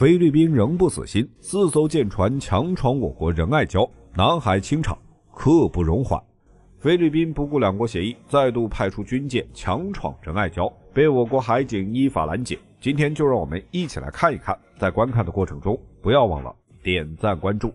菲律宾仍不死心，4艘舰船强闯我国仁爱礁，南海清场，刻不容缓。菲律宾不顾两国协议，再度派出军舰强闯仁爱礁，被我国海警依法拦截。今天就让我们一起来看一看，在观看的过程中，不要忘了点赞关注。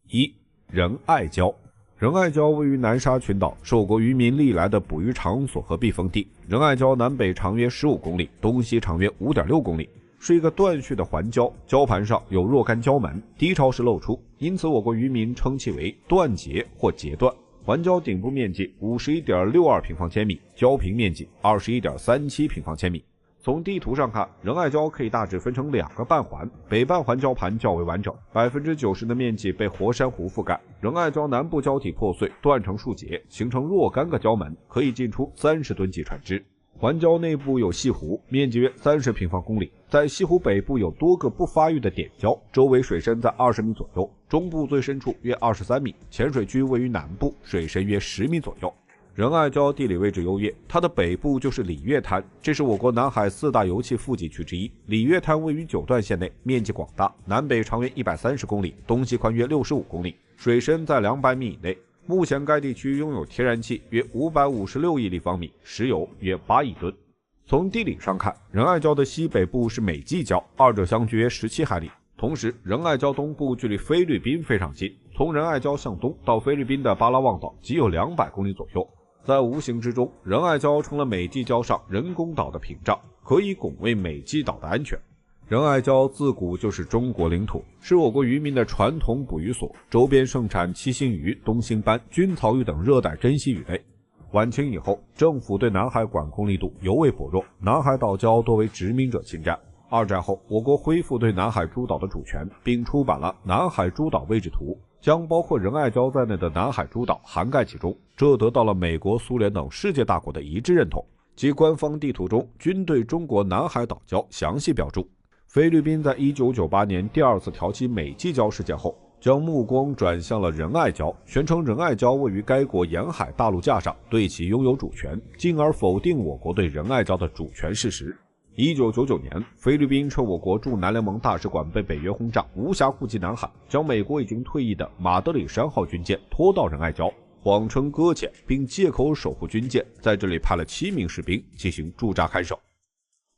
1. 仁爱礁。仁爱礁位于南沙群岛，是我国渔民历来的捕鱼场所和避风地。仁爱礁南北长约15公里，东西长约 5.6 公里，是一个断续的环礁，礁盘上有若干礁门，低潮时露出，因此我国渔民称其为断节或节断。环礁顶部面积 51.62 平方千米，礁平面积 21.37 平方千米。从地图上看，仁爱礁可以大致分成2个半环，北半环礁盘较为完整， 90% 的面积被活珊瑚覆盖。仁爱礁南部礁体破碎，断成数节，形成若干个礁门，可以进出30吨级船只。环礁内部有西湖，面积约30平方公里，在西湖北部有多个不发育的点礁，周围水深在20米左右，中部最深处约23米，浅水区位于南部，水深约10米左右。仁爱礁地理位置优越，它的北部就是里约滩，这是我国南海4大油气富集区之一。里约滩位于九段县内，面积广大，南北长约130公里，东西宽约65公里，水深在200米以内。目前该地区拥有天然气约556亿立方米，石油约8亿吨。从地理上看，仁爱礁的西北部是美济礁，二者相距约17海里。同时，仁爱礁东部距离菲律宾非常近，从仁爱礁向东到菲律宾的巴拉望岛仅有200公里左右。在无形之中，仁爱礁成了美济礁上人工岛的屏障，可以拱卫美济岛的安全。仁爱礁自古就是中国领土，是我国渔民的传统捕鱼所，周边盛产七星鱼、东星斑、军曹鱼等热带珍稀鱼类。晚清以后，政府对南海管控力度尤为薄弱，南海岛礁多为殖民者侵占。二战后，我国恢复对南海诸岛的主权，并出版了《南海诸岛位置图》，将包括仁爱礁在内的南海诸岛涵盖其中，这得到了美国、苏联等世界大国的一致认同，即官方地图中均对中国南海岛礁详细标注。菲律宾在1998年第2次挑起美济礁事件后，将目光转向了仁爱礁，宣称仁爱礁位于该国沿海大陆架上，对其拥有主权，进而否定我国对仁爱礁的主权事实。1999年，菲律宾趁我国驻南联盟大使馆被北约轰炸，无暇顾及南海，将美国已经退役的马德里山号军舰拖到仁爱礁，谎称搁浅，并借口守护军舰，在这里派了7名士兵进行驻扎看守。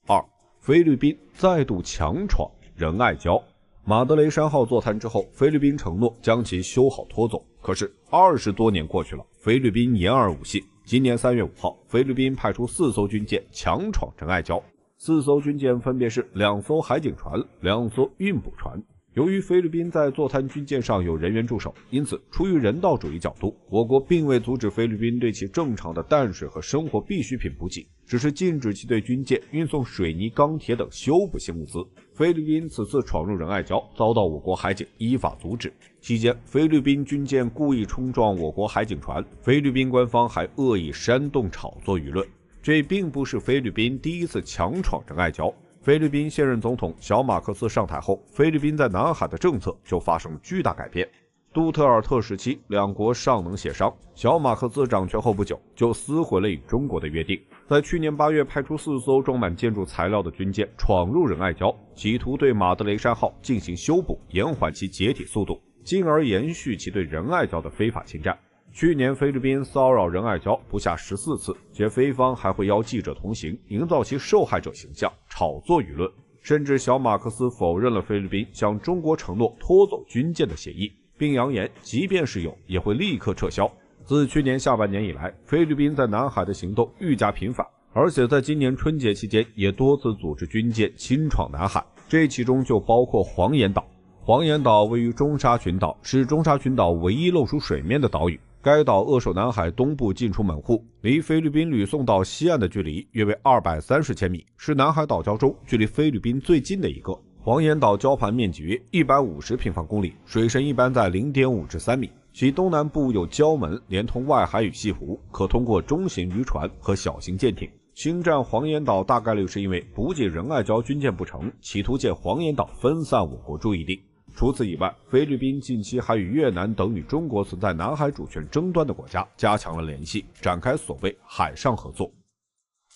2. 菲律宾再度强闯仁爱礁。马德雷山号坐滩之后，菲律宾承诺将其修好拖走，可是20多年过去了，菲律宾言而无信。今年3月5号，菲律宾派出4艘军舰强闯仁爱礁。4艘军舰分别是2艘海警船、2艘运补船。由于菲律宾在坐滩军舰上有人员驻守，因此出于人道主义角度，我国并未阻止菲律宾对其正常的淡水和生活必需品补给，只是禁止其对军舰运送水泥、钢铁等修补性物资。菲律宾此次闯入仁爱礁，遭到我国海警依法阻止。期间，菲律宾军舰故意冲撞我国海警船，菲律宾官方还恶意煽动炒作舆论。这并不是菲律宾第一次强闯仁爱礁。菲律宾现任总统小马克思上台后，菲律宾在南海的政策就发生巨大改变。杜特尔特时期，两国尚能协商，小马克思掌权后不久，就撕毁了与中国的约定，在去年8月派出4艘装满建筑材料的军舰闯入仁爱礁，企图对马德雷山号进行修补，延缓其解体速度，进而延续其对仁爱礁的非法侵占。去年菲律宾骚扰仁爱礁不下14次，且菲方还会邀记者同行，营造其受害者形象，炒作舆论。甚至小马克思否认了菲律宾向中国承诺拖走军舰的协议，并扬言即便是有，也会立刻撤销。自去年下半年以来，菲律宾在南海的行动愈加频繁，而且在今年春节期间也多次组织军舰侵闯南海，这其中就包括黄岩岛。黄岩岛位于中沙群岛，是中沙群岛唯一露出水面的岛屿。该岛扼守南海东部进出门户，离菲律宾吕宋岛西岸的距离约为230千米，是南海岛礁中距离菲律宾最近的一个。黄岩岛礁盘面积约150平方公里，水深一般在 0.5 至3米，其东南部有礁门连通外海与西湖，可通过中型渔船和小型舰艇。侵占黄岩岛大概率是因为补给仁爱礁军舰不成，企图借黄岩岛分散我国注意力。除此以外，菲律宾近期还与越南等与中国存在南海主权争端的国家加强了联系，展开所谓海上合作。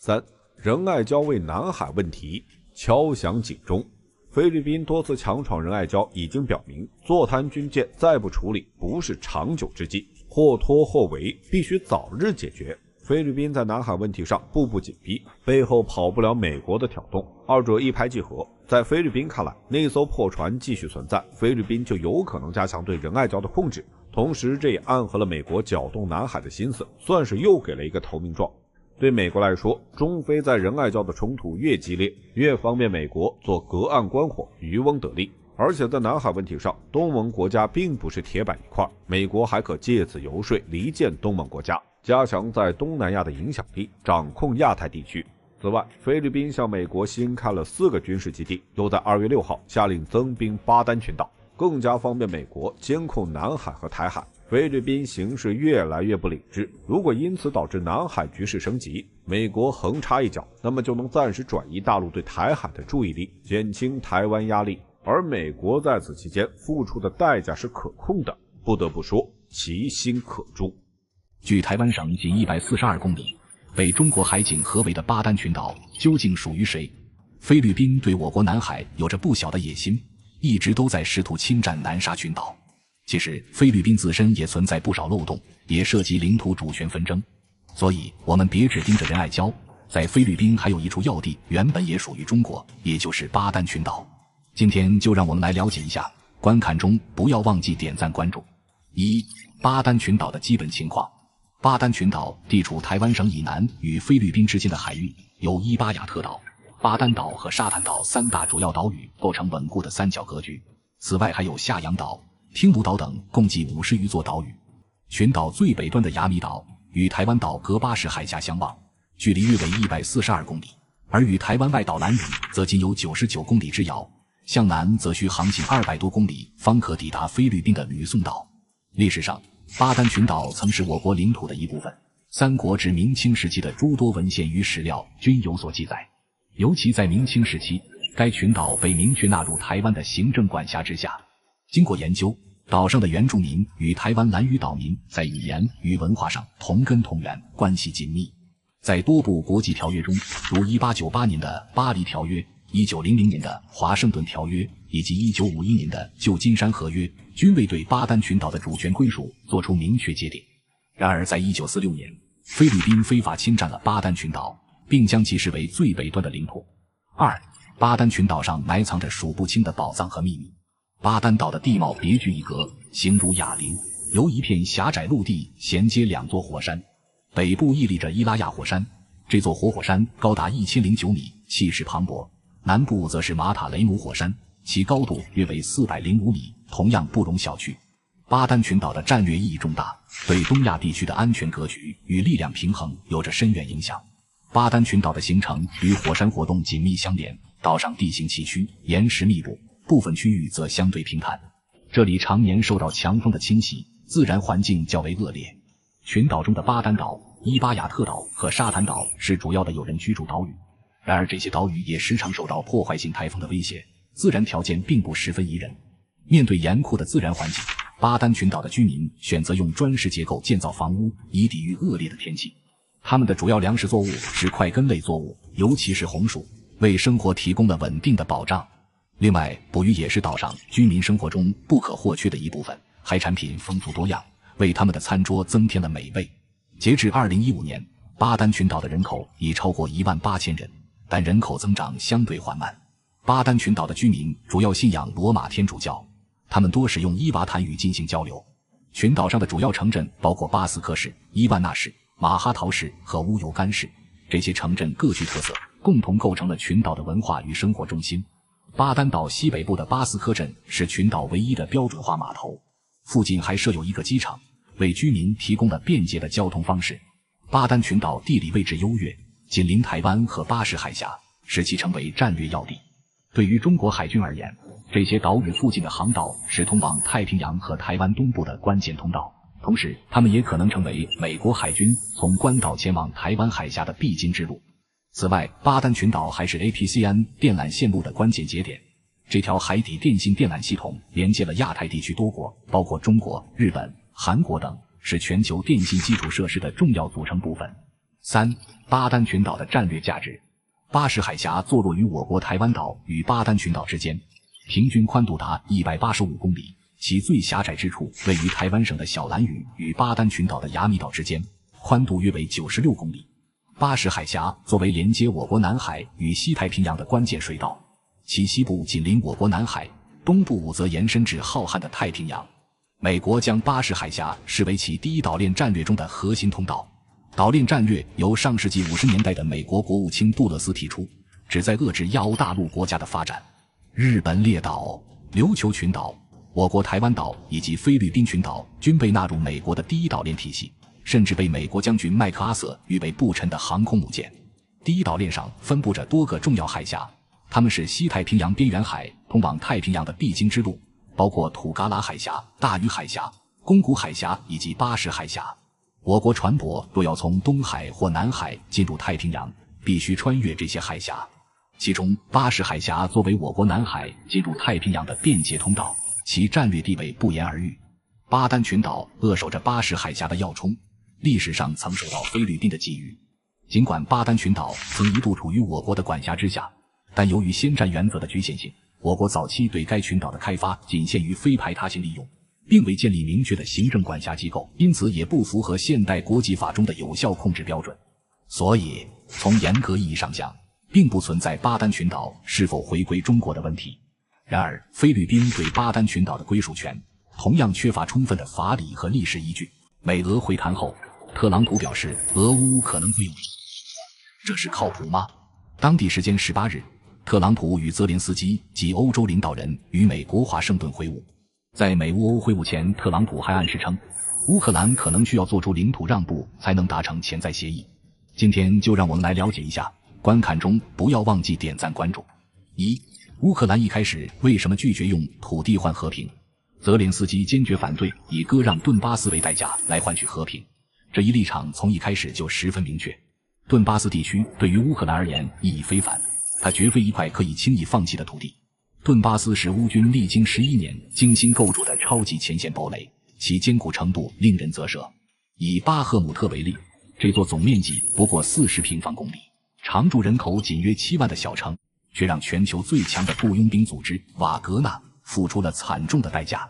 3. 仁爱礁为南海问题敲响警钟。菲律宾多次强闯仁爱礁已经表明，坐滩军舰再不处理不是长久之计，或拖或围，必须早日解决。菲律宾在南海问题上步步紧逼，背后跑不了美国的挑动，二者一拍即合。在菲律宾看来，那艘破船继续存在，菲律宾就有可能加强对仁爱礁的控制，同时这也暗合了美国搅动南海的心思，算是又给了一个投名状。对美国来说，中菲在仁爱礁的冲突越激烈，越方便美国做隔岸观火，渔翁得利。而且在南海问题上，东盟国家并不是铁板一块，美国还可借此游说离间东盟国家，加强在东南亚的影响力，掌控亚太地区。此外，菲律宾向美国新开了4个军事基地，又在2月6号下令增兵巴丹群岛，更加方便美国监控南海和台海。菲律宾形势越来越不理智，如果因此导致南海局势升级，美国横插一脚，那么就能暂时转移大陆对台海的注意力，减轻台湾压力。而美国在此期间付出的代价是可控的，不得不说其心可诛。距台湾省仅142公里，被中国海警合围的巴丹群岛究竟属于谁？菲律宾对我国南海有着不小的野心，一直都在试图侵占南沙群岛。其实菲律宾自身也存在不少漏洞，也涉及领土主权纷争，所以我们别只盯着仁爱礁，在菲律宾还有一处要地原本也属于中国，也就是巴丹群岛。今天就让我们来了解一下，观看中不要忘记点赞关注。1、巴丹群岛的基本情况。巴丹群岛地处台湾省以南与菲律宾之间的海域，由伊巴亚特岛、巴丹岛和沙滩岛3大主要岛屿构成稳固的三角格局，此外还有下洋岛、听卢岛等共计50余座岛屿。群岛最北端的雅米岛与台湾岛隔80海峡相望，距离约为142公里，而与台湾外岛兰屿则仅有99公里之遥，向南则需航行200多公里方可抵达菲律宾的吕宋岛。历史上，巴丹群岛曾是我国领土的一部分，三国至明清时期的诸多文献与史料均有所记载。尤其在明清时期，该群岛被明确纳入台湾的行政管辖之下。经过研究，岛上的原住民与台湾兰屿岛民在语言与文化上同根同源，关系紧密。在多部国际条约中，如1898年的巴黎条约、1900年的华盛顿条约以及1951年的旧金山合约，均未对巴丹群岛的主权归属做出明确界定。然而在1946年，菲律宾非法侵占了巴丹群岛，并将其视为最北端的领土。2、巴丹群岛上埋藏着数不清的宝藏和秘密。巴丹岛的地貌别具一格，形如哑铃，由一片狭窄陆地衔接2座火山。北部屹立着伊拉亚火山，这座活火山高达1009米，气势磅礴。南部则是马塔雷姆火山，其高度约为405米，同样不容小觑。巴丹群岛的战略意义重大，对东亚地区的安全格局与力量平衡有着深远影响。巴丹群岛的形成与火山活动紧密相连，岛上地形崎岖，岩石密布，部分区域则相对平坦，这里常年受到强风的侵袭，自然环境较为恶劣。群岛中的巴丹岛、伊巴亚特岛和沙滩岛是主要的有人居住岛屿，然而这些岛屿也时常受到破坏性台风的威胁，自然条件并不十分宜人。面对严酷的自然环境，巴丹群岛的居民选择用砖石结构建造房屋，以抵御恶劣的天气。他们的主要粮食作物是块根类作物，尤其是红薯，为生活提供了稳定的保障。另外，捕鱼也是岛上居民生活中不可或缺的一部分，海产品丰富多样，为他们的餐桌增添了美味。截至2015年，巴丹群岛的人口已超过18000人，但人口增长相对缓慢。巴丹群岛的居民主要信仰罗马天主教，他们多使用伊瓦坦语进行交流。群岛上的主要城镇包括巴斯克市、伊万纳市、马哈陶市和乌尤干市，这些城镇各具特色，共同构成了群岛的文化与生活中心。巴丹岛西北部的巴斯科镇是群岛唯一的标准化码头，附近还设有一个机场，为居民提供了便捷的交通方式。巴丹群岛地理位置优越，紧邻台湾和巴士海峡，使其成为战略要地。对于中国海军而言，这些岛屿附近的航道是通往太平洋和台湾东部的关键通道，同时它们也可能成为美国海军从关岛前往台湾海峡的必经之路。此外，巴丹群岛还是 APCN 电缆线路的关键节点，这条海底电信电缆系统连接了亚太地区多国，包括中国、日本、韩国等，是全球电信基础设施的重要组成部分。3、巴丹群岛的战略价值。巴士海峡坐落于我国台湾岛与巴丹群岛之间，平均宽度达185公里，其最狭窄之处位于台湾省的小兰屿与巴丹群岛的亚米岛之间，宽度约为96公里。巴士海峡作为连接我国南海与西太平洋的关键水道，其西部紧邻我国南海，东部则延伸至浩瀚的太平洋。美国将巴士海峡视为其第一岛链战略中的核心通道。岛链战略由上世纪50年代的美国国务卿杜勒斯提出，旨在遏制亚欧大陆国家的发展。日本列岛、琉球群岛、我国台湾岛以及菲律宾群岛均被纳入美国的第一岛链体系，甚至被美国将军麦克阿瑟誉为不沉的航空母舰。第一岛链上分布着多个重要海峡，它们是西太平洋边缘海通往太平洋的必经之路，包括土嘎拉海峡、大隅海峡、宫古海峡以及巴士海峡。我国船舶若要从东海或南海进入太平洋，必须穿越这些海峡。其中巴士海峡作为我国南海进入太平洋的便捷通道，其战略地位不言而喻。巴丹群岛扼守着巴士海峡的要冲，历史上曾受到菲律宾的觊觎。尽管巴丹群岛曾一度处于我国的管辖之下，但由于先占原则的局限性，我国早期对该群岛的开发仅限于非排他性利用，并未建立明确的行政管辖机构，因此也不符合现代国际法中的有效控制标准。所以从严格意义上讲，并不存在巴丹群岛是否回归中国的问题。然而菲律宾对巴丹群岛的归属权同样缺乏充分的法理和历史依据。美俄会谈后，特朗普表示俄乌可能会有，这是靠谱吗？当地时间18日，特朗普与泽连斯基及欧洲领导人与美国华盛顿会晤。在美乌欧会晤前，特朗普还暗示称，乌克兰可能需要做出领土让步才能达成潜在协议。今天就让我们来了解一下，观看中不要忘记点赞关注。1. 乌克兰一开始为什么拒绝用土地换和平？泽连斯基坚决反对以割让顿巴斯为代价来换取和平，这一立场从一开始就十分明确。顿巴斯地区对于乌克兰而言意义非凡，它绝非一块可以轻易放弃的土地。顿巴斯是乌军历经11年精心构筑的超级前线堡垒，其坚固程度令人啧舌。以巴赫姆特为例，这座总面积不过40平方公里，常住人口仅约7万的小城，却让全球最强的雇佣兵组织瓦格纳付出了惨重的代价。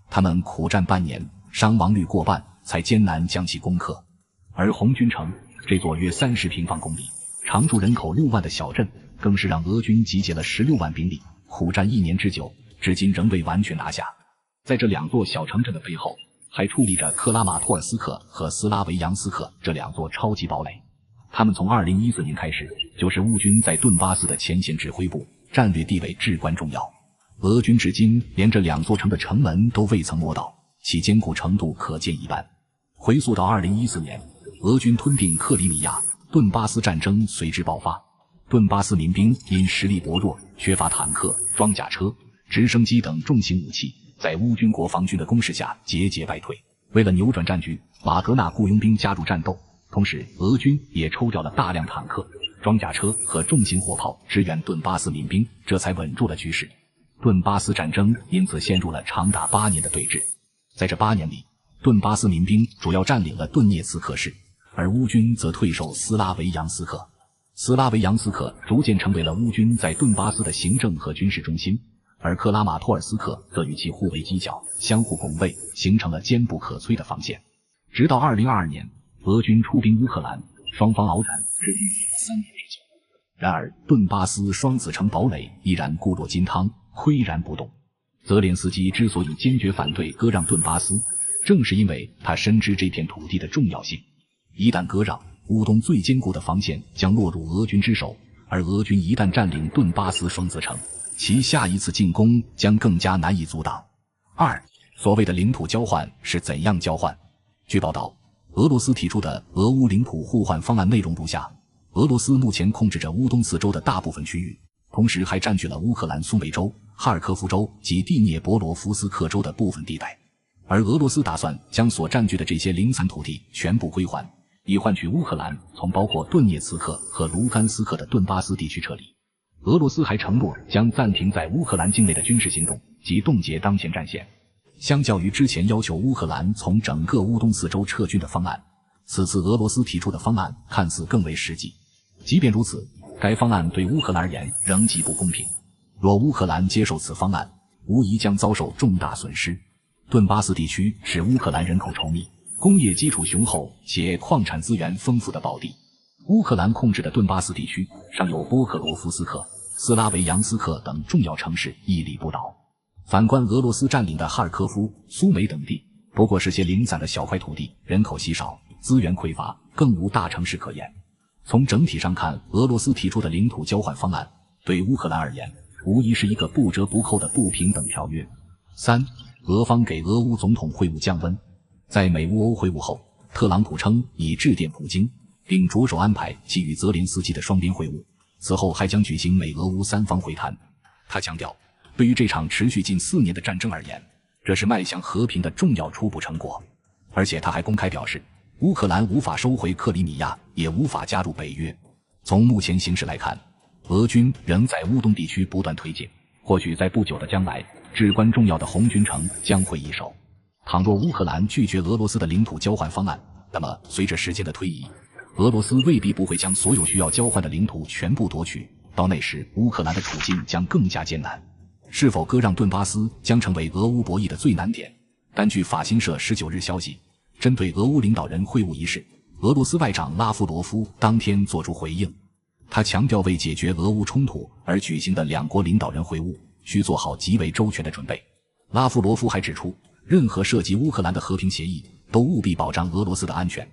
他们苦战半年，伤亡率过半，才艰难将其攻克。而红军城这座约30平方公里、常住人口6万的小镇，更是让俄军集结了16万兵力，苦战1年之久，至今仍未完全拿下。在这两座小城镇的背后，还矗立着克拉马托尔斯克和斯拉维扬斯克这两座超级堡垒。他们从2014年开始就是乌军在顿巴斯的前线指挥部，战略地位至关重要。俄军至今连这两座城的城门都未曾摸到，其坚固程度可见一斑。回溯到2014年，俄军吞并克里米亚，顿巴斯战争随之爆发。顿巴斯民兵因实力薄弱，缺乏坦克、装甲车、直升机等重型武器，在乌军国防军的攻势下节节败退。为了扭转战局，瓦格纳雇佣兵加入战斗，同时俄军也抽调了大量坦克、装甲车和重型火炮支援顿巴斯民兵，这才稳住了局势。顿巴斯战争因此陷入了长达8年的对峙。在这8年里，顿巴斯民兵主要占领了顿涅茨克市，而乌军则退守斯拉维扬斯克。斯拉维扬斯克逐渐成为了乌军在顿巴斯的行政和军事中心，而克拉马托尔斯克则与其互为犄角，相互拱卫，形成了坚不可摧的防线。直到2022年，俄军出兵乌克兰，双方鏖战至今3年之久。然而顿巴斯双子城堡垒依然固若金汤，岿然不动。泽连斯基之所以坚决反对割让顿巴斯，正是因为他深知这片土地的重要性。一旦割让，乌东最坚固的防线将落入俄军之手，而俄军一旦占领顿巴斯双子城，其下一次进攻将更加难以阻挡。2. 所谓的领土交换是怎样交换？据报道，俄罗斯提出的俄乌领土互换方案内容如下：俄罗斯目前控制着乌东4州的大部分区域，同时还占据了乌克兰苏梅州、哈尔科夫州及第聂伯罗夫斯克州的部分地带，而俄罗斯打算将所占据的这些零散土地全部归还，以换取乌克兰从包括顿涅茨克和卢甘斯克的顿巴斯地区撤离。俄罗斯还承诺将暂停在乌克兰境内的军事行动及冻结当前战线。相较于之前要求乌克兰从整个乌东4州撤军的方案，此次俄罗斯提出的方案看似更为实际。即便如此，该方案对乌克兰而言仍极不公平。若乌克兰接受此方案，无疑将遭受重大损失。顿巴斯地区是乌克兰人口稠密、工业基础雄厚且矿产资源丰富的宝地。乌克兰控制的顿巴斯地区尚有波克罗夫斯克、斯拉维扬斯克等重要城市屹立不倒。反观俄罗斯占领的哈尔科夫、苏梅等地，不过是些零散的小块土地，人口稀少，资源匮乏，更无大城市可言。从整体上看，俄罗斯提出的领土交换方案对乌克兰而言无疑是一个不折不扣的不平等条约。3. 俄方给俄乌总统会晤降温。在美乌欧会晤后，特朗普称已致电普京，并着手安排其与泽连斯基的双边会晤，此后还将举行美俄乌三方会谈。他强调，对于这场持续近4年的战争而言，这是迈向和平的重要初步成果。而且他还公开表示，乌克兰无法收回克里米亚，也无法加入北约。从目前形势来看，俄军仍在乌东地区不断推进，或许在不久的将来，至关重要的红军城将会易手。倘若乌克兰拒绝俄罗斯的领土交换方案，那么随着时间的推移，俄罗斯未必不会将所有需要交换的领土全部夺取，到那时乌克兰的处境将更加艰难。是否割让顿巴斯将成为俄乌博弈的最难点。但据法新社19日消息，针对俄乌领导人会晤一事，俄罗斯外长拉夫罗夫当天作出回应。他强调，为解决俄乌冲突而举行的两国领导人会晤需做好极为周全的准备。拉夫罗夫还指出，任何涉及乌克兰的和平协议都务必保障俄罗斯的安全。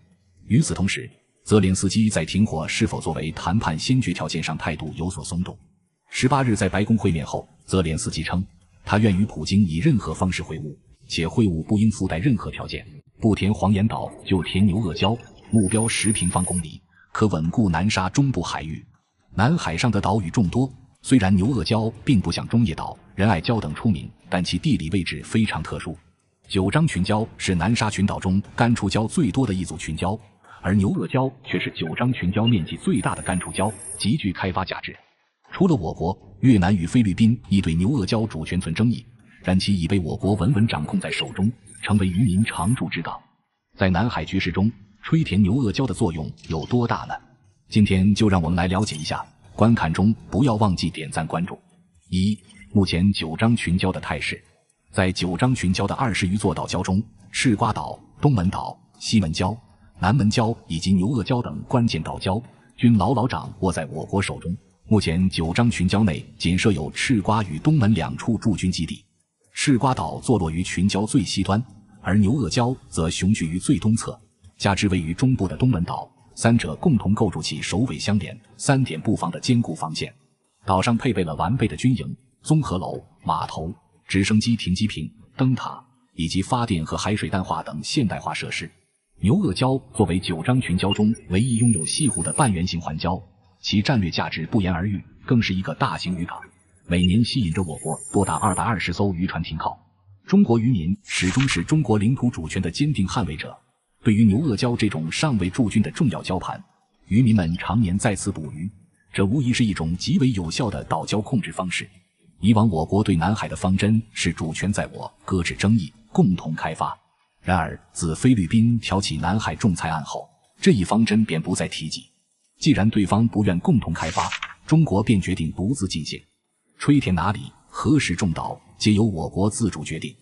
与此同时，泽连斯基在停火是否作为谈判先决条件上态度有所松动。18日在白宫会面后，泽连斯基称，他愿与普京以任何方式会晤，且会晤不应附带任何条件，不填黄岩岛就填牛轭礁，目标10平方公里，可稳固南沙中部海域。南海上的岛屿众多，虽然牛轭礁并不像中业岛、仁爱礁等出名，但其地理位置非常特殊。九章群礁是南沙群岛中干触礁最多的一组群礁，而牛轭礁却是九章群礁面积最大的干触礁，极具开发价值。除了我国，越南与菲律宾亦对牛轭礁主权存争议，然其已被我国稳稳掌控在手中，成为渔民常驻之港。在南海局势中，吹填牛轭礁的作用有多大呢？今天就让我们来了解一下，观看中不要忘记点赞关注。1. 目前九章群礁的态势。在九章群礁的20余座岛礁中，赤瓜岛、东门岛、西门礁、南门礁以及牛轭礁等关键岛礁均牢牢掌握在我国手中。目前九章群礁内仅设有赤瓜与东门2处驻军基地。赤瓜岛坐落于群礁最西端，而牛轭礁则雄踞于最东侧，加之位于中部的东门岛，三者共同构筑起首尾相连、3点布防的坚固防线。岛上配备了完备的军营、综合楼、码头、直升机停机坪、灯塔以及发电和海水淡化等现代化设施。牛轭礁作为九章群礁中唯一拥有西湖的半圆形环礁，其战略价值不言而喻，更是一个大型渔港，每年吸引着我国多达220艘渔船停靠。中国渔民始终是中国领土主权的坚定捍卫者。对于牛轭礁这种尚未驻军的重要礁盘，渔民们常年在此捕鱼，这无疑是一种极为有效的岛礁控制方式。以往我国对南海的方针是主权在我，搁置争议，共同开发。然而自菲律宾挑起南海仲裁案后，这一方针便不再提及。既然对方不愿共同开发，中国便决定独自进行。吹填哪里、何时种岛，皆由我国自主决定。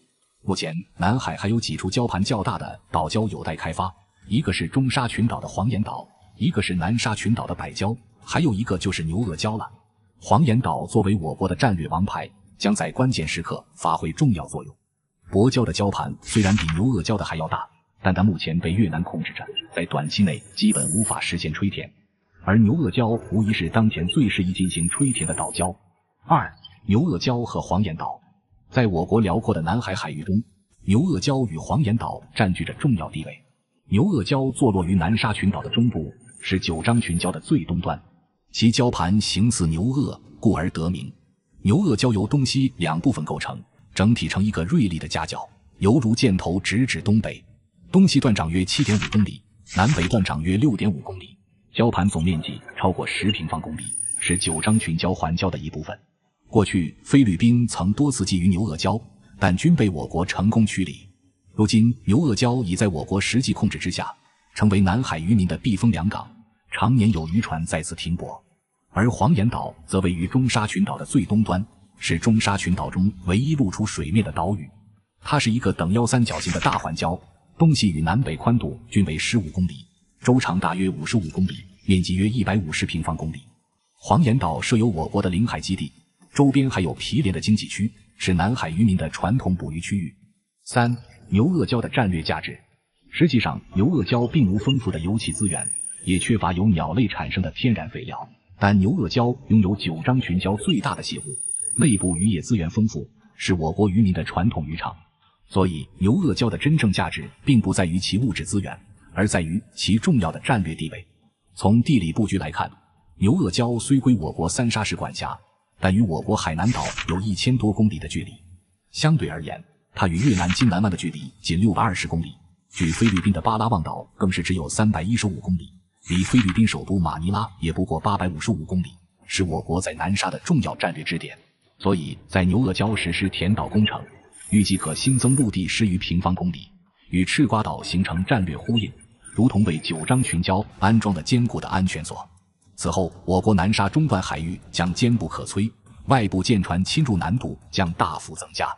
目前南海还有几处礁盘较大的岛礁有待开发，一个是中沙群岛的黄岩岛，一个是南沙群岛的百礁，还有一个就是牛轭礁了。黄岩岛作为我国的战略王牌，将在关键时刻发挥重要作用。泊礁的礁盘虽然比牛轭礁的还要大，但它目前被越南控制着，在短期内基本无法实现吹填。而牛轭礁无疑是当前最适宜进行吹填的岛礁。2. 牛轭礁和黄岩岛。在我国辽阔的南海海域中，牛轭礁与黄岩岛占据着重要地位。牛轭礁坐落于南沙群岛的中部，是九章群礁的最东端，其礁盘形似牛轭，故而得名。牛轭礁由东西2部分构成，整体成一个锐利的夹角，犹如箭头直指东北。东西断长约 7.5 公里，南北断长约 6.5 公里。礁盘总面积超过10平方公里，是九章群礁环礁的一部分。过去菲律宾曾多次觊觎牛轭礁，但均被我国成功驱离。如今牛轭礁已在我国实际控制之下，成为南海渔民的避风良港，常年有渔船在此停泊。而黄岩岛则位于中沙群岛的最东端，是中沙群岛中唯一露出水面的岛屿。它是一个等腰三角形的大环礁，东西与南北宽度均为15公里，周长大约55公里，面积约150平方公里。黄岩岛设有我国的领海基地，周边还有毗连的经济区，是南海渔民的传统捕鱼区域。3. 牛轭礁的战略价值。实际上，牛轭礁并无丰富的油气资源，也缺乏由鸟类产生的天然肥料，但牛轭礁拥有九章群礁最大的泻湖，内部渔业资源丰富，是我国渔民的传统渔场。所以，牛轭礁的真正价值并不在于其物质资源，而在于其重要的战略地位。从地理布局来看，牛轭礁虽归我国三沙市管辖，但与我国海南岛有1000多公里的距离。相对而言，它与越南金兰湾的距离仅620公里，距菲律宾的巴拉望岛更是只有315公里，离菲律宾首都马尼拉也不过855公里，是我国在南沙的重要战略支点。所以在牛轭礁实施填岛工程，预计可新增陆地10余平方公里，与赤瓜岛形成战略呼应，如同为九章群礁安装了坚固的安全锁。此后，我国南沙中段海域将坚不可摧，外部舰船侵入难度将大幅增加。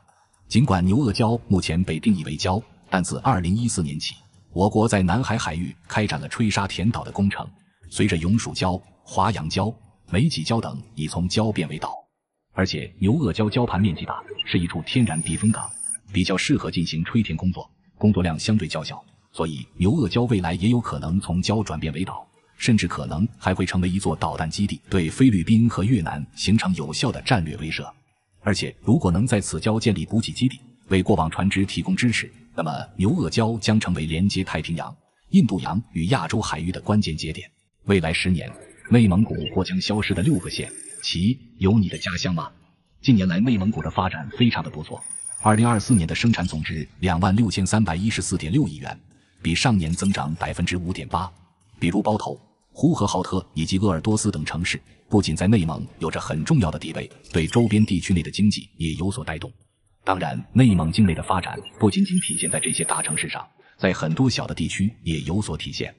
尽管牛轭礁目前被定义为礁，但自2014年起，我国在南海海域开展了吹沙填岛的工程，随着永暑礁、华阳礁、梅济礁等已从礁变为岛。而且牛轭礁礁盘面积大，是一处天然避风港，比较适合进行吹填工作，工作量相对较小，所以牛轭礁未来也有可能从礁转变为岛，甚至可能还会成为一座导弹基地，对菲律宾和越南形成有效的战略威慑。而且如果能在此礁建立补给基地，为过往船只提供支持，那么牛轭礁将成为连接太平洋、印度洋与亚洲海域的关键节点。未来10年，内蒙古或将消失的6个县，其有你的家乡吗？近年来内蒙古的发展非常的不错，2024年的生产总值26314.6亿元，比上年增长 5.8%。比如包头、呼和浩特以及鄂尔多斯等城市，不仅在内蒙有着很重要的地位，对周边地区内的经济也有所带动。当然，内蒙境内的发展不仅仅体现在这些大城市上，在很多小的地区也有所体现。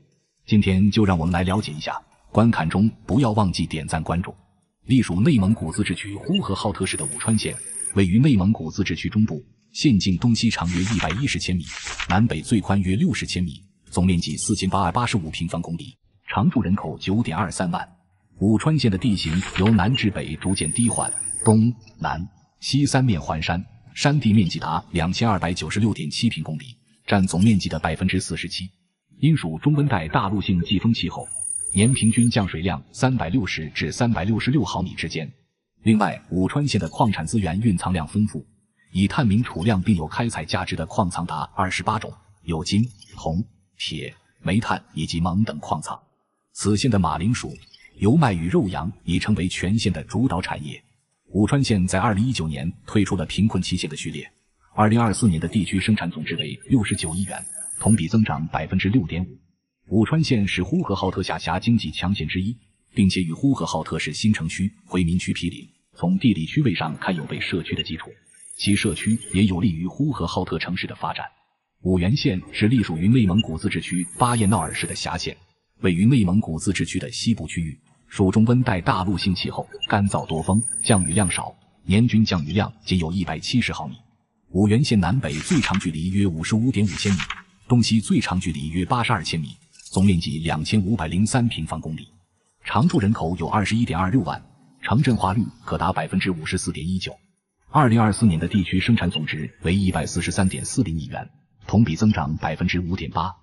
今天就让我们来了解一下，观看中不要忘记点赞关注。隶属内蒙古自治区呼和浩特市的武川县，位于内蒙古自治区中部，县境东西长约110千米，南北最宽约60千米，总面积4885平方公里，常住人口9.23万。武川县的地形由南至北逐渐低缓，东南西三面环山，山地面积达2296.7平公里，占总面积的 47%。因属中温带大陆性季风气候，年平均降水量360至366毫米之间。另外，武川县的矿产资源蕴藏量丰富，以探明储量并有开采价值的矿藏达28种，有金、铜、铁、煤炭以及锰等矿藏。此县的马铃薯、油麦与肉羊已成为全县的主导产业。武川县在2019年退出了贫困期限的序列，2024年的地区生产总值为69亿元，同比增长 6.5%。武川县是呼和浩特下辖经济强县之一，并且与呼和浩特市新城区、回民区毗邻，从地理区位上看有被社区的基础，其社区也有利于呼和浩特城市的发展。五原县是隶属于内蒙古自治区巴彦淖尔市的辖县，位于内蒙古自治区的西部区域，属中温带大陆性气候，干燥多风，降雨量少，年均降雨量仅有170毫米。五原县南北最长距离约 55.5千米，东西最长距离约82千米，总面积2503平方公里，常住人口有 21.26 万，城镇化率可达 54.19%。2024年的地区生产总值为143.40亿元，同比增长 5.8%。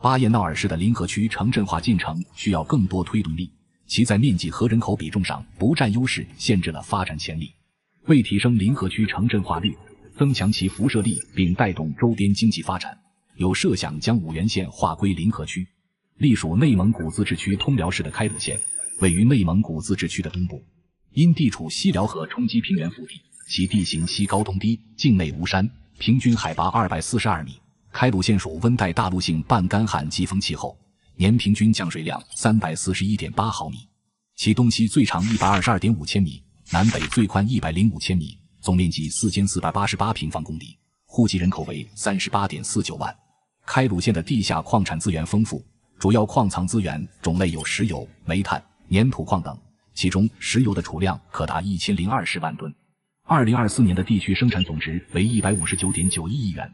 巴彦淖尔市的临河区城镇化进程需要更多推动力，其在面积和人口比重上不占优势，限制了发展潜力。为提升临河区城镇化率，增强其辐射力并带动周边经济发展，有设想将五原县划归临河区。隶属内蒙古自治区通辽市的开鲁县，位于内蒙古自治区的东部，因地处西辽河冲积平原腹地，其地形西高东低，境内无山，平均海拔242米。开鲁县属温带大陆性半干旱季风气候，年平均降水量341.8毫米，其东西最长122.5千米，南北最宽105千米，总面积4488平方公里，户籍人口为38.49万。开鲁县的地下矿产资源丰富，主要矿藏资源种类有石油、煤炭、粘土矿等，其中石油的储量可达1020万吨。2024年的地区生产总值为159.91亿元，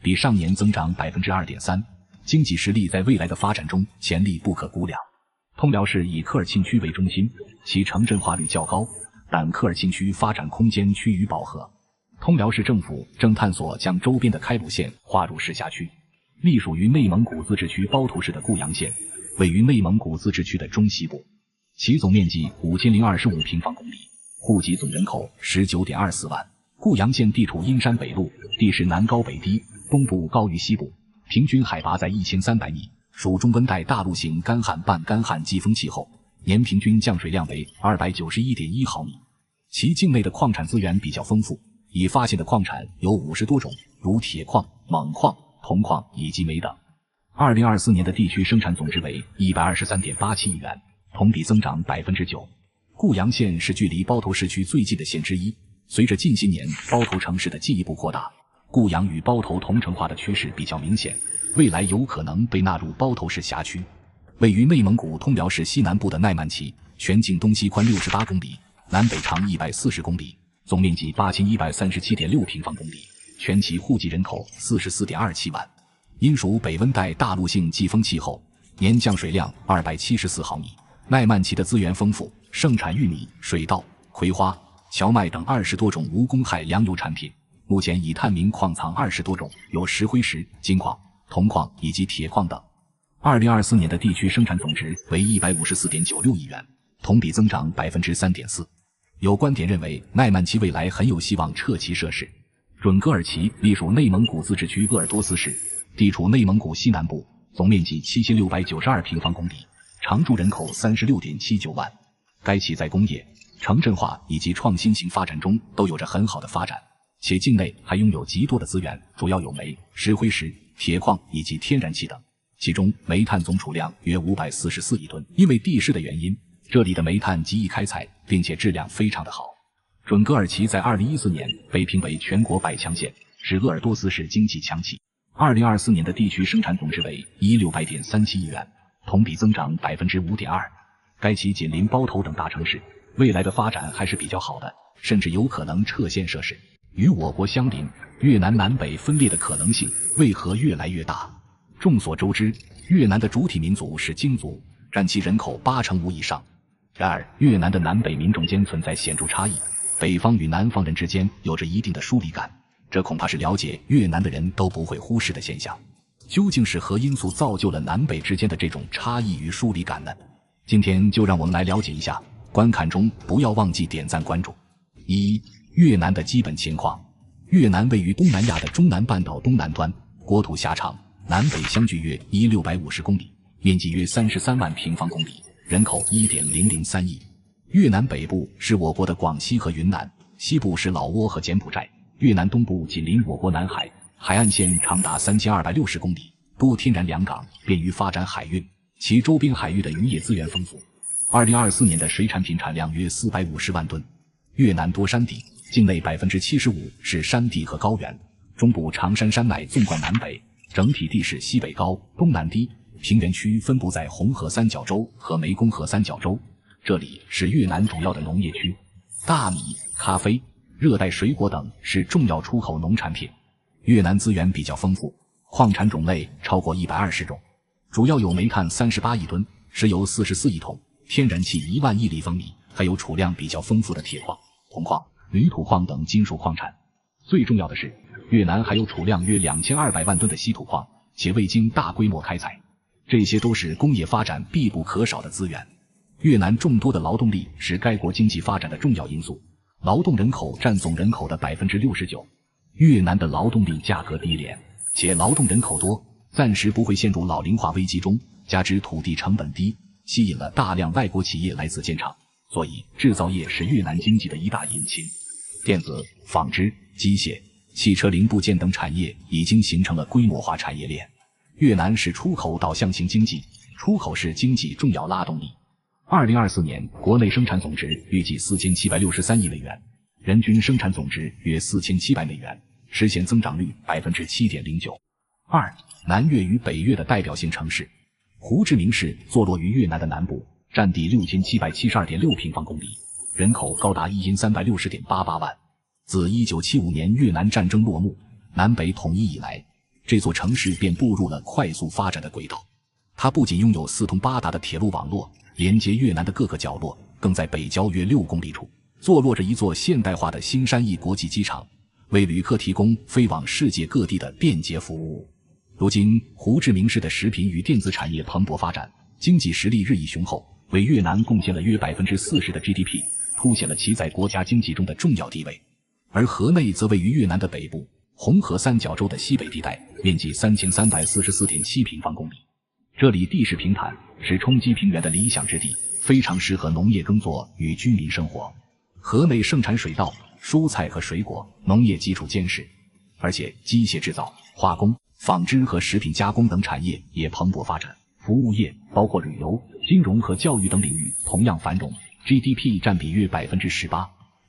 比上年增长 2.3%， 经济实力在未来的发展中潜力不可估量。通辽市以科尔沁区为中心，其城镇化率较高，但科尔沁区发展空间趋于饱和。通辽市政府正探索将周边的开鲁县划入市辖区。隶属于内蒙古自治区包头市的固阳县，位于内蒙古自治区的中西部，其总面积5025平方公里，户籍总人口19.24万。固阳县地处阴山北麓，地势南高北低，东部高于西部，平均海拔在1300米，属中温带大陆性干旱半干旱季风气候，年平均降水量为291.1毫米。其境内的矿产资源比较丰富，已发现的矿产有50多种，如铁矿、锰矿、铜矿以及煤等。2024年的地区生产总值为123.87亿元，同比增长 9%。固阳县是距离包头市区最近的县之一，随着近些年包头城市的进一步扩大，固阳与包头同城化的趋势比较明显，未来有可能被纳入包头市辖区。位于内蒙古通辽市西南部的奈曼旗，全境东西宽68公里，南北长140公里，总面积8137.6平方公里，全其户籍人口44.27万，因属北温带大陆性季风气候，年降水量274毫米。奈曼旗的资源丰富，盛产玉米、水稻、葵花、荞麦等20多种无公害粮油产品。目前已探明矿藏20多种，有石灰石、金矿、铜矿以及铁矿等。2024年的地区生产总值为154.96亿元，同比增长 3.4%。有观点认为，奈曼旗未来很有希望撤旗设市。准噶尔旗隶属内蒙古自治区鄂尔多斯市，地处内蒙古西南部，总面积7692平方公里，常住人口36.79万。该旗在工业、城镇化以及创新型发展中都有着很好的发展，且境内还拥有极多的资源，主要有煤、石灰石、铁矿以及天然气等。其中煤炭总储量约544亿吨，因为地势的原因，这里的煤炭极易开采，并且质量非常的好。准噶尔旗在2014年被评为全国100强县，使鄂尔多斯市经济强起。2024年的地区生产总值为160.37亿元，同比增长 5.2%。该旗紧邻包头等大城市，未来的发展还是比较好的，甚至有可能撤县设市。与我国相邻，越南南北分裂的可能性为何越来越大？众所周知，越南的主体民族是京族，占其人口85%以上。然而，越南的南北民众间存在显著差异，北方与南方人之间有着一定的疏离感，这恐怕是了解越南的人都不会忽视的现象。究竟是何因素造就了南北之间的这种差异与疏离感呢？今天就让我们来了解一下，观看中不要忘记点赞关注。1、越南的基本情况。越南位于东南亚的中南半岛东南端，国土狭长，南北相距约1650公里，面积约33万平方公里，人口1.003亿。越南北部是我国的广西和云南，西部是老挝和柬埔寨。越南东部紧邻我国南海，海岸线长达3260公里，多天然良港，便于发展海运。其周边海域的渔业资源丰富。2024年的水产品产量约450万吨。越南多山地，境内 75% 是山地和高原，中部长山山脉纵贯南北，整体地势西北高，东南低，平原区分布在红河三角洲和湄公河三角洲，这里是越南主要的农业区。大米、咖啡、热带水果等是重要出口农产品。越南资源比较丰富，矿产种类超过120种，主要有煤炭38亿吨，石油44亿桶，天然气1万亿立方米，还有储量比较丰富的铁矿、铜矿、铝土矿等金属矿产。最重要的是，越南还有储量约2200万吨的稀土矿，且未经大规模开采，这些都是工业发展必不可少的资源。越南众多的劳动力是该国经济发展的重要因素，劳动人口占总人口的 69%。越南的劳动力价格低廉，且劳动人口多，暂时不会陷入老龄化危机中，加之土地成本低，吸引了大量外国企业来此建厂，所以制造业是越南经济的一大引擎。电子、纺织、机械、汽车零部件等产业已经形成了规模化产业链。越南是出口导向型经济，出口是经济重要拉动力。2024年国内生产总值预计4763亿美元，人均生产总值约4700美元，实现增长率 7.09%。2、南越与北越的代表性城市。胡志明市坐落于越南的南部，占地6772.6平方公里，人口高达1360.88万。自1975年越南战争落幕，南北统一以来，这座城市便步入了快速发展的轨道。它不仅拥有四通八达的铁路网络，连接越南的各个角落，更在北郊约6公里处坐落着一座现代化的新山翼国际机场，为旅客提供飞往世界各地的便捷服务。如今，胡志明市的食品与电子产业蓬勃发展，经济实力日益雄厚，为越南贡献了约40%的 GDP， 凸显了其在国家经济中的重要地位。而河内则位于越南的北部，红河三角洲的西北地带，面积3344.7平方公里。这里地势平坦，是冲积平原的理想之地，非常适合农业耕作与居民生活。河内盛产水稻、蔬菜和水果，农业基础坚实，而且机械制造、化工、纺织和食品加工等产业也蓬勃发展。服务业包括旅游、金融和教育等领域同样繁荣， GDP 占比约18%。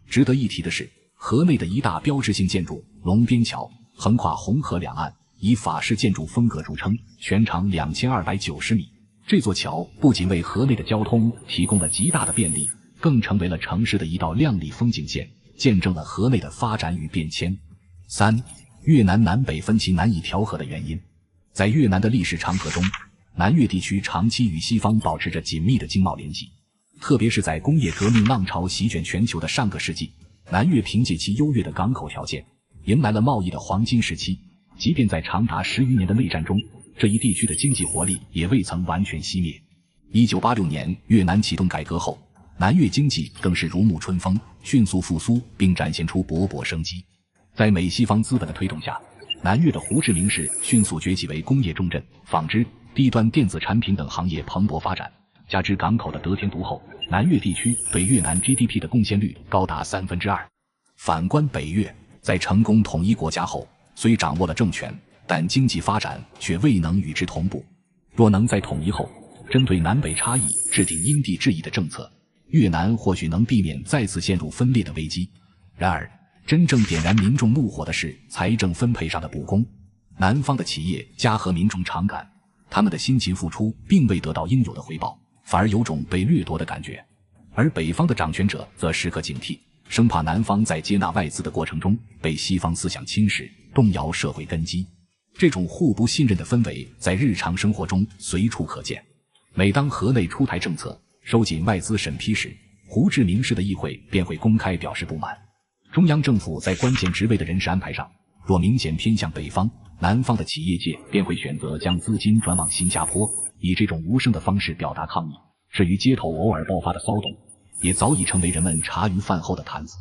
值得一提的是，河内的一大标志性建筑龙边桥横跨红河两岸，以法式建筑风格著称，全长2290米。这座桥不仅为河内的交通提供了极大的便利，更成为了城市的一道亮丽风景线，见证了河内的发展与变迁。3. 越南南北分歧难以调和的原因。在越南的历史长河中，南越地区长期与西方保持着紧密的经贸联系，特别是在工业革命浪潮席卷全球的上个世纪，南越凭借其优越的港口条件，迎来了贸易的黄金时期。即便在长达10余年的内战中，这一地区的经济活力也未曾完全熄灭。1986年越南启动改革后，南越经济更是如沐春风，迅速复苏并展现出勃勃生机。在美西方资本的推动下，南越的胡志明市迅速崛起为工业重镇，纺织、低端电子产品等行业蓬勃发展。加之港口的得天独厚，南越地区对越南 GDP 的贡献率高达2/3。反观北越，在成功统一国家后，虽掌握了政权，但经济发展却未能与之同步。若能在统一后，针对南北差异制定因地制宜的政策，越南或许能避免再次陷入分裂的危机。然而，真正点燃民众怒火的是财政分配上的不公。南方的企业家和民众常感，他们的辛勤付出并未得到应有的回报，反而有种被掠夺的感觉。而北方的掌权者则时刻警惕，生怕南方在接纳外资的过程中被西方思想侵蚀，动摇社会根基。这种互不信任的氛围在日常生活中随处可见。每当河内出台政策，收紧外资审批时，胡志明市的议会便会公开表示不满。中央政府在关键职位的人事安排上，若明显偏向北方，南方的企业界便会选择将资金转往新加坡，以这种无声的方式表达抗议。至于街头偶尔爆发的骚动，也早已成为人们茶余饭后的谈资。